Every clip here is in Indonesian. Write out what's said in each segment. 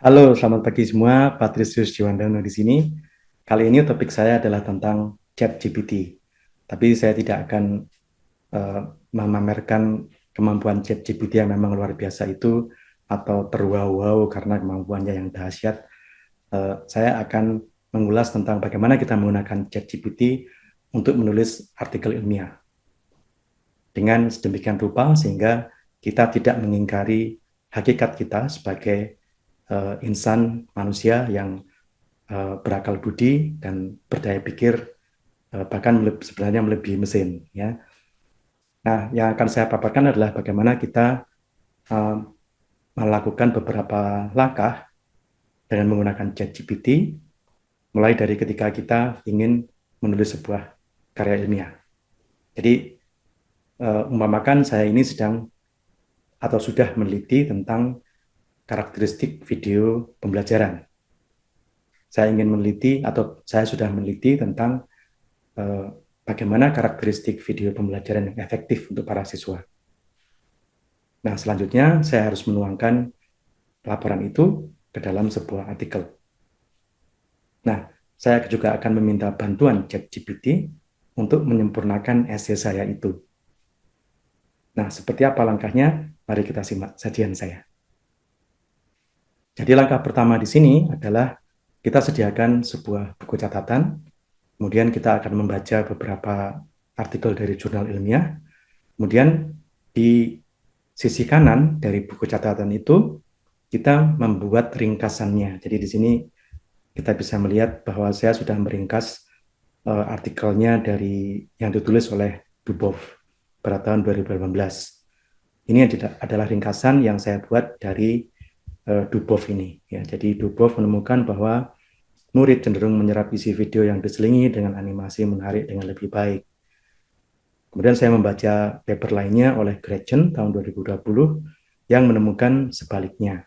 Halo, selamat pagi semua. Patrisius Jiwandono di sini. Kali ini topik saya adalah tentang ChatGPT. Tapi saya tidak akan eh, memamerkan kemampuan ChatGPT yang memang luar biasa itu atau terwow-wow karena kemampuannya yang dahsyat. Saya akan mengulas tentang bagaimana kita menggunakan ChatGPT untuk menulis artikel ilmiah dengan sedemikian rupa sehingga kita tidak mengingkari hakikat kita sebagai insan manusia yang berakal budi dan berdaya pikir bahkan sebenarnya melebihi mesin ya. Nah, yang akan saya paparkan adalah bagaimana kita uh, melakukan beberapa langkah dengan menggunakan ChatGPT mulai dari ketika kita ingin menulis sebuah karya ilmiah. Jadi umpamakan saya ini sedang atau sudah meneliti tentang karakteristik video pembelajaran. Saya ingin meneliti atau saya sudah meneliti tentang eh, bagaimana karakteristik video pembelajaran yang efektif untuk para siswa. Nah, selanjutnya saya harus menuangkan laporan itu ke dalam sebuah artikel. Nah, saya juga akan meminta bantuan ChatGPT untuk menyempurnakan esai saya itu. Nah, seperti apa langkahnya? Mari kita simak sajian saya. Jadi langkah pertama di sini adalah kita sediakan sebuah buku catatan, kemudian kita akan membaca beberapa artikel dari jurnal ilmiah, kemudian di sisi kanan dari buku catatan itu kita membuat ringkasannya. Jadi di sini kita bisa melihat bahwa saya sudah meringkas artikelnya dari yang ditulis oleh Dubov pada tahun 2018. Ini adalah ringkasan yang saya buat dari Dubov ini. Ya, jadi Dubov menemukan bahwa murid cenderung menyerap isi video yang diselingi dengan animasi menarik dengan lebih baik. Kemudian saya membaca paper lainnya oleh Gretchen tahun 2020 yang menemukan sebaliknya.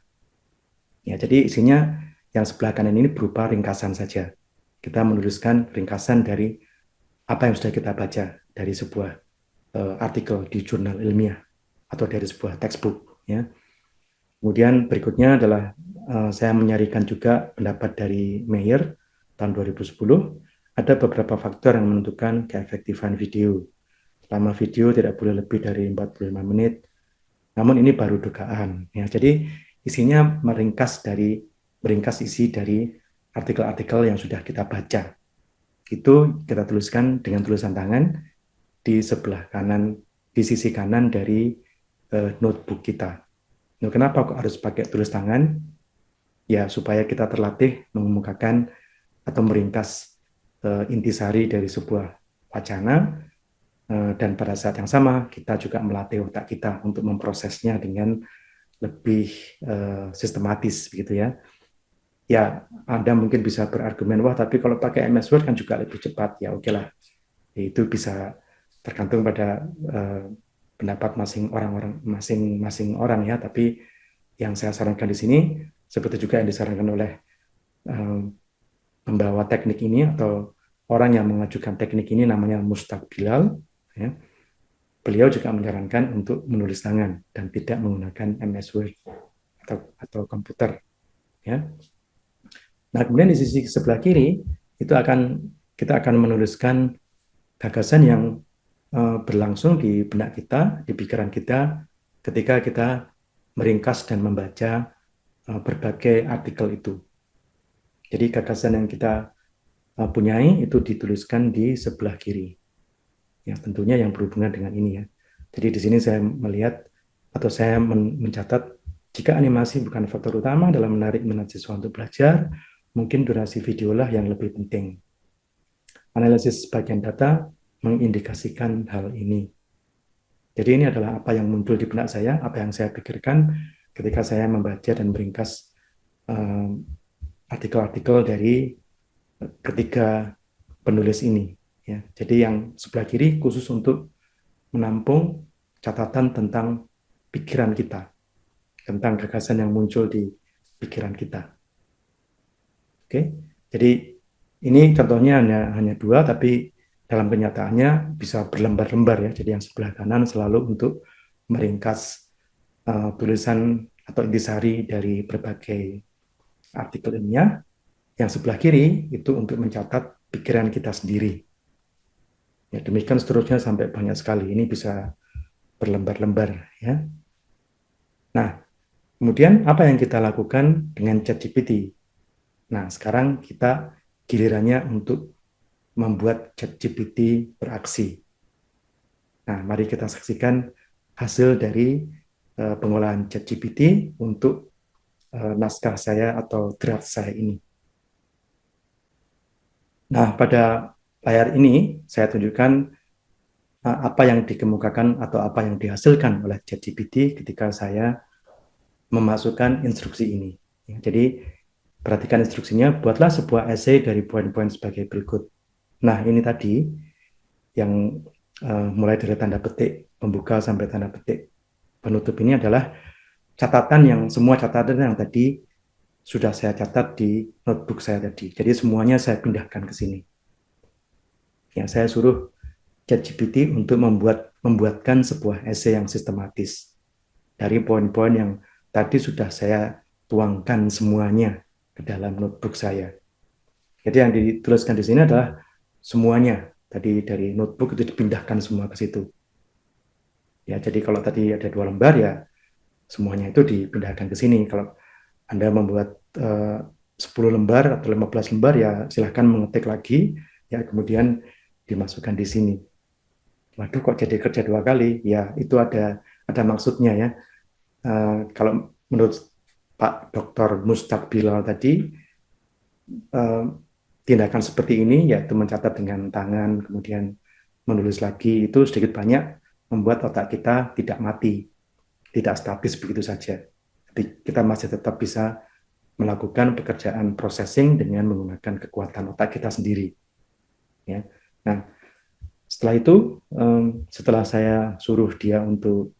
Ya, jadi isinya yang sebelah kanan ini berupa ringkasan saja. Kita menuliskan ringkasan dari apa yang sudah kita baca dari sebuah artikel di jurnal ilmiah atau dari sebuah textbook. Ya. Kemudian berikutnya adalah saya menyarikan juga pendapat dari Mayer tahun 2010. Ada beberapa faktor yang menentukan keefektifan video. Lama video tidak boleh lebih dari 45 menit, namun ini baru dugaan. Ya, jadi isinya meringkas isi dari artikel-artikel yang sudah kita baca. Itu kita tuliskan dengan tulisan tangan di sebelah kanan, di sisi kanan dari notebook kita. Nah, kenapa kok harus pakai tulis tangan? Ya, supaya kita terlatih mengemukakan atau meringkas intisari dari sebuah wacana, dan pada saat yang sama kita juga melatih otak kita untuk memprosesnya dengan lebih sistematis begitu ya. Ya, Anda mungkin bisa berargumen, wah tapi kalau pakai MS Word kan juga lebih cepat. Ya oke lah, itu bisa tergantung pada pendapat masing-masing orang ya. Tapi yang saya sarankan di sini, seperti juga yang disarankan oleh uh, pembawa teknik ini atau orang yang mengajukan teknik ini namanya Mustaq Bilal, ya. Beliau juga menyarankan untuk menulis tangan dan tidak menggunakan MS Word atau komputer. Ya. Nah, kemudian di sisi sebelah kiri itu kita akan menuliskan gagasan yang berlangsung di benak kita, di pikiran kita ketika kita meringkas dan membaca berbagai artikel itu. Jadi gagasan yang kita punyai itu dituliskan di sebelah kiri. Ya, tentunya yang berhubungan dengan ini ya. Jadi di sini saya melihat atau saya mencatat jika animasi bukan faktor utama dalam menarik minat siswa untuk belajar, mungkin durasi videolah yang lebih penting. Analisis bagian data mengindikasikan hal ini. Jadi ini adalah apa yang muncul di benak saya, apa yang saya pikirkan ketika saya membaca dan meringkas artikel-artikel dari ketiga penulis ini. Ya, jadi yang sebelah kiri khusus untuk menampung catatan tentang pikiran kita, tentang gagasan yang muncul di pikiran kita. Oke, jadi ini contohnya hanya dua, tapi dalam kenyataannya bisa berlembar-lembar ya. Jadi yang sebelah kanan selalu untuk meringkas tulisan atau intisari dari berbagai artikel ilmiah, yang sebelah kiri itu untuk mencatat pikiran kita sendiri. Ya, demikian seterusnya sampai banyak sekali. Ini bisa berlembar-lembar ya. Nah, kemudian apa yang kita lakukan dengan ChatGPT? Nah, sekarang kita gilirannya untuk membuat ChatGPT beraksi. Nah, mari kita saksikan hasil dari pengolahan ChatGPT untuk naskah saya atau draft saya ini. Nah, pada layar ini saya tunjukkan apa yang dikemukakan atau apa yang dihasilkan oleh ChatGPT ketika saya memasukkan instruksi ini. Ya, jadi perhatikan instruksinya, buatlah sebuah essay dari poin-poin sebagai berikut. Nah, ini tadi yang mulai dari tanda petik pembuka sampai tanda petik penutup ini adalah catatan semua catatan yang tadi sudah saya catat di notebook saya tadi. Jadi semuanya saya pindahkan ke sini. Ya, saya suruh ChatGPT untuk membuatkan sebuah essay yang sistematis dari poin-poin yang tadi sudah saya tuangkan semuanya ke dalam notebook saya. Jadi yang dituliskan di sini adalah semuanya. Tadi dari notebook itu dipindahkan semua ke situ. Ya, jadi kalau tadi ada 2 lembar ya semuanya itu dipindahkan ke sini. Kalau Anda membuat 10 lembar atau 15 lembar ya silahkan mengetik lagi ya kemudian dimasukkan di sini. Waduh kok jadi kerja 2 kali? Ya itu ada maksudnya ya. Kalau menurut Pak Dr. Mustaq Bilal tadi tindakan seperti ini yaitu mencatat dengan tangan kemudian menulis lagi itu sedikit banyak membuat otak kita tidak mati, tidak statis begitu saja. Jadi kita masih tetap bisa melakukan pekerjaan processing dengan menggunakan kekuatan otak kita sendiri. Ya. Nah, setelah itu, setelah saya suruh dia untuk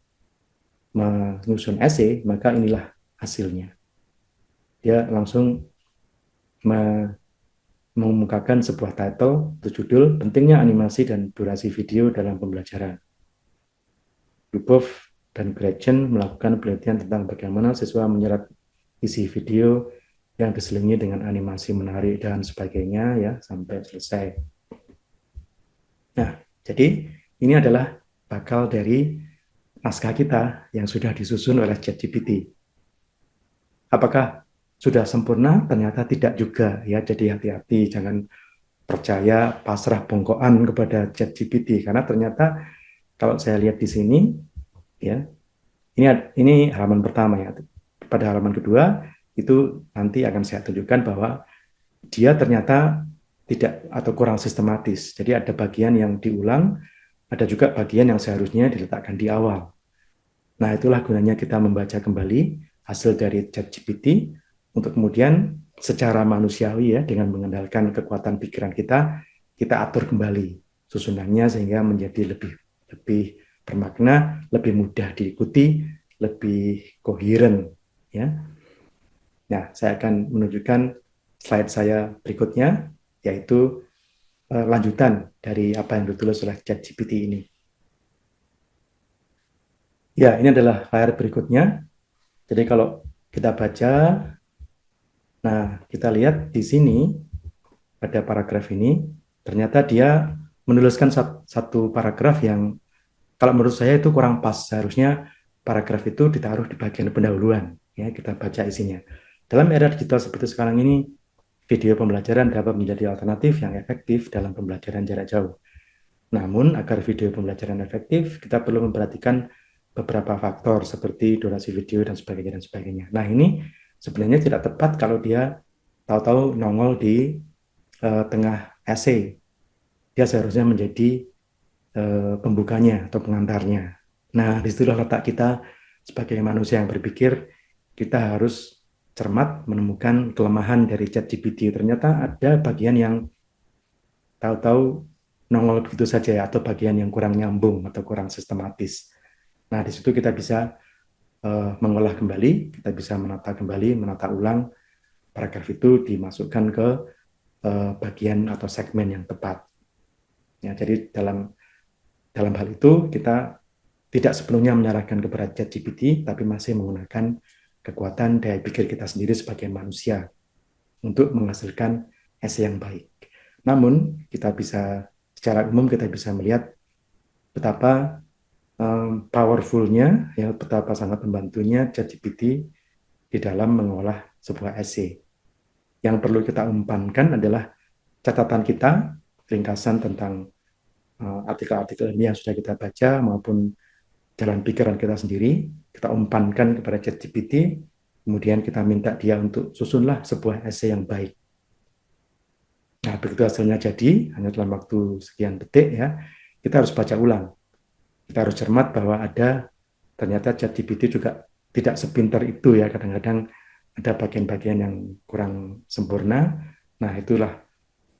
menyusun essay, maka inilah hasilnya. Dia langsung mengemukakan sebuah title, judul, pentingnya animasi dan durasi video dalam pembelajaran. Dubov dan Gretchen melakukan penelitian tentang bagaimana siswa menyerap isi video yang diselingi dengan animasi menarik dan sebagainya ya sampai selesai. Nah, jadi ini adalah bakal dari naskah kita yang sudah disusun oleh ChatGPT. Apakah sudah sempurna? Ternyata tidak juga ya. Jadi hati-hati, jangan percaya pasrah bongkoan kepada ChatGPT karena ternyata kalau saya lihat di sini ya, ini halaman pertama ya. Pada halaman kedua itu nanti akan saya tunjukkan bahwa dia ternyata tidak atau kurang sistematis. Jadi ada bagian yang diulang, ada juga bagian yang seharusnya diletakkan di awal. Nah, itulah gunanya kita membaca kembali hasil dari ChatGPT untuk kemudian secara manusiawi ya dengan mengandalkan kekuatan pikiran kita atur kembali susunannya sehingga menjadi lebih bermakna, lebih mudah diikuti, lebih koheren ya. Nah, saya akan menunjukkan slide saya berikutnya yaitu lanjutan dari apa yang ditulis oleh ChatGPT ini. Ya, ini adalah layar berikutnya. Jadi kalau kita baca, nah kita lihat di sini pada paragraf ini, ternyata dia menuliskan satu paragraf yang kalau menurut saya itu kurang pas. Seharusnya paragraf itu ditaruh di bagian pendahuluan. Ya, kita baca isinya. Dalam era digital seperti sekarang ini, video pembelajaran dapat menjadi alternatif yang efektif dalam pembelajaran jarak jauh. Namun, agar video pembelajaran efektif, kita perlu memperhatikan beberapa faktor seperti durasi video dan sebagainya dan sebagainya. Nah, ini sebenarnya tidak tepat kalau dia tahu-tahu nongol di tengah essay. Dia seharusnya menjadi pembukanya atau pengantarnya. Nah, disitulah letak kita sebagai manusia yang berpikir, kita harus cermat menemukan kelemahan dari ChatGPT. Ternyata ada bagian yang tahu-tahu nongol begitu saja atau bagian yang kurang nyambung atau kurang sistematis. Nah, di situ kita bisa mengolah kembali, kita bisa menata kembali, menata ulang paragraf itu dimasukkan ke bagian atau segmen yang tepat. Ya, jadi dalam hal itu kita tidak sepenuhnya menyerahkan kepada ChatGPT, tapi masih menggunakan kekuatan daya pikir kita sendiri sebagai manusia untuk menghasilkan essay yang baik. Namun secara umum kita bisa melihat betapa powerfulnya, ya, betapa sangat membantunya ChatGPT di dalam mengolah sebuah essay. Yang perlu kita umpankan adalah catatan kita, ringkasan tentang artikel-artikel ini yang sudah kita baca maupun jalan pikiran kita sendiri, kita umpankan kepada ChatGPT, kemudian kita minta dia untuk susunlah sebuah essay yang baik. Nah, begitu hasilnya jadi, hanya dalam waktu sekian detik ya, kita harus baca ulang. Kita harus cermat bahwa ternyata ChatGPT juga tidak sepintar itu ya, kadang-kadang ada bagian-bagian yang kurang sempurna. Nah, itulah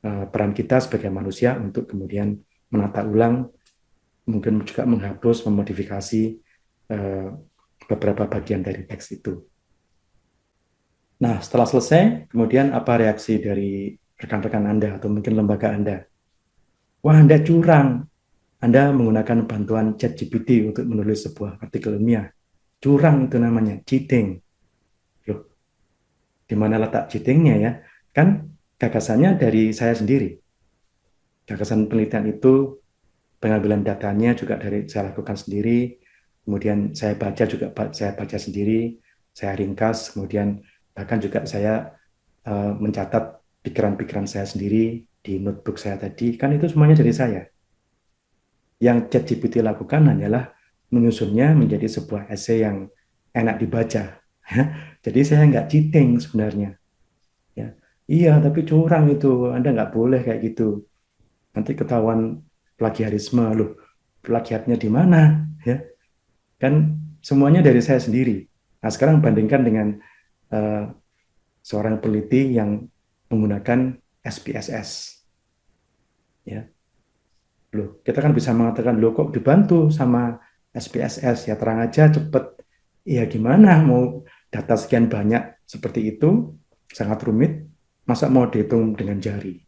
peran kita sebagai manusia untuk kemudian menata ulang, mungkin juga menghapus, memodifikasi beberapa bagian dari teks itu. Nah, setelah selesai, kemudian apa reaksi dari rekan-rekan Anda atau mungkin lembaga Anda? Wah, Anda curang. Anda menggunakan bantuan ChatGPT untuk menulis sebuah artikel ilmiah. Curang itu namanya, cheating. Loh, di mana letak cheatingnya ya? Kan gagasannya dari saya sendiri. Gagasan penelitian itu, pengambilan datanya juga dari saya lakukan sendiri. Kemudian saya baca sendiri, saya ringkas, kemudian bahkan juga saya mencatat pikiran-pikiran saya sendiri di notebook saya tadi. Kan itu semuanya dari saya. Yang ChatGPT lakukan hanyalah menyusunnya menjadi sebuah essay yang enak dibaca. Jadi saya nggak cheating sebenarnya. Ya. Iya, tapi curang itu. Anda nggak boleh kayak gitu. Nanti ketahuan plagiarisme. Loh, plagiatnya di mana? Ya, kan semuanya dari saya sendiri. Nah, sekarang bandingkan dengan uh, seorang peneliti yang menggunakan SPSS. Ya, loh, kita kan bisa mengatakan, loh kok dibantu sama SPSS, ya terang aja cepet. Ya gimana mau data sekian banyak seperti itu, sangat rumit, masa mau dihitung dengan jari?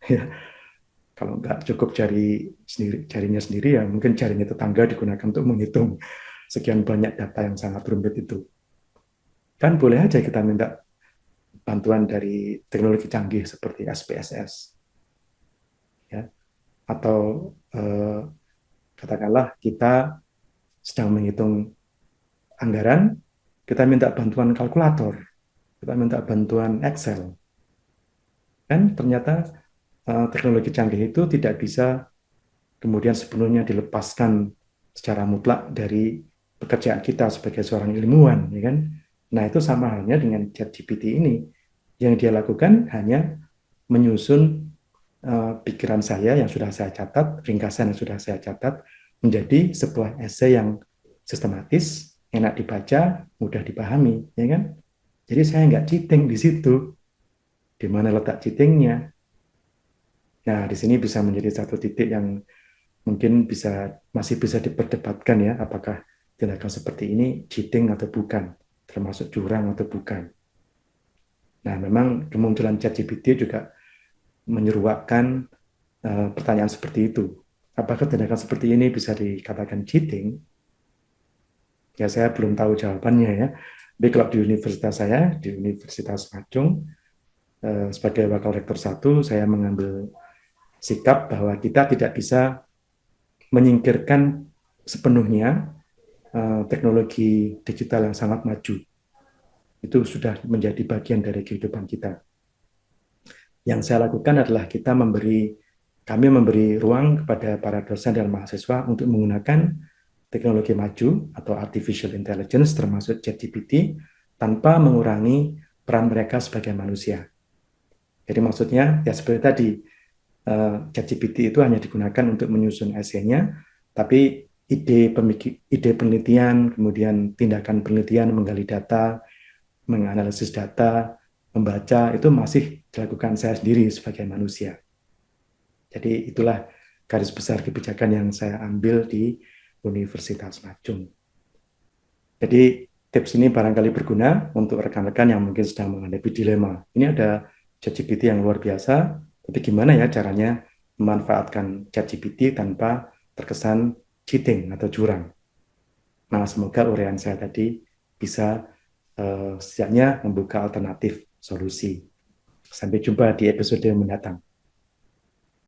Ya, kalau nggak cukup jarinya sendiri, ya mungkin jarinya tetangga digunakan untuk menghitung sekian banyak data yang sangat rumit itu. Kan boleh aja kita minta bantuan dari teknologi canggih seperti SPSS, ya, atau eh, katakanlah kita sedang menghitung anggaran, kita minta bantuan kalkulator, kita minta bantuan Excel. Kan ternyata teknologi canggih itu tidak bisa kemudian sepenuhnya dilepaskan secara mutlak dari pekerjaan kita sebagai seorang ilmuwan, ya kan? Nah, itu sama halnya dengan ChatGPT ini. Yang dia lakukan hanya menyusun pikiran saya yang sudah saya catat, ringkasan yang sudah saya catat, menjadi sebuah esai yang sistematis, enak dibaca, mudah dipahami, ya kan? Jadi saya nggak cheating di situ. Di mana letak cheatingnya? Nah, di sini bisa menjadi satu titik yang mungkin masih bisa diperdebatkan ya, apakah tindakan seperti ini cheating atau bukan, termasuk curang atau bukan. Nah, memang kemunculan ChatGPT juga menyeruakkan pertanyaan seperti itu. Apakah tindakan seperti ini bisa dikatakan cheating? Ya, saya belum tahu jawabannya ya. Tapi kalau di universitas saya, di Universitas Majung, sebagai wakil rektor satu, saya mengambil sikap bahwa kita tidak bisa menyingkirkan sepenuhnya teknologi digital yang sangat maju. Itu sudah menjadi bagian dari kehidupan kita. Yang saya lakukan adalah kami memberi ruang kepada para dosen dan mahasiswa untuk menggunakan teknologi maju atau artificial intelligence termasuk ChatGPT tanpa mengurangi peran mereka sebagai manusia. Jadi maksudnya ya seperti tadi, ChatGPT itu hanya digunakan untuk menyusun esainya, tapi ide penelitian, kemudian tindakan penelitian, menggali data, menganalisis data, membaca, itu masih dilakukan saya sendiri sebagai manusia. Jadi itulah garis besar kebijakan yang saya ambil di Universitas Majung. Jadi tips ini barangkali berguna untuk rekan-rekan yang mungkin sedang menghadapi dilema. Ini ada ChatGPT yang luar biasa, tapi gimana ya caranya memanfaatkan ChatGPT tanpa terkesan cheating atau curang. Nah, semoga uraian saya tadi bisa setidaknya membuka alternatif solusi. Sampai jumpa di episode mendatang.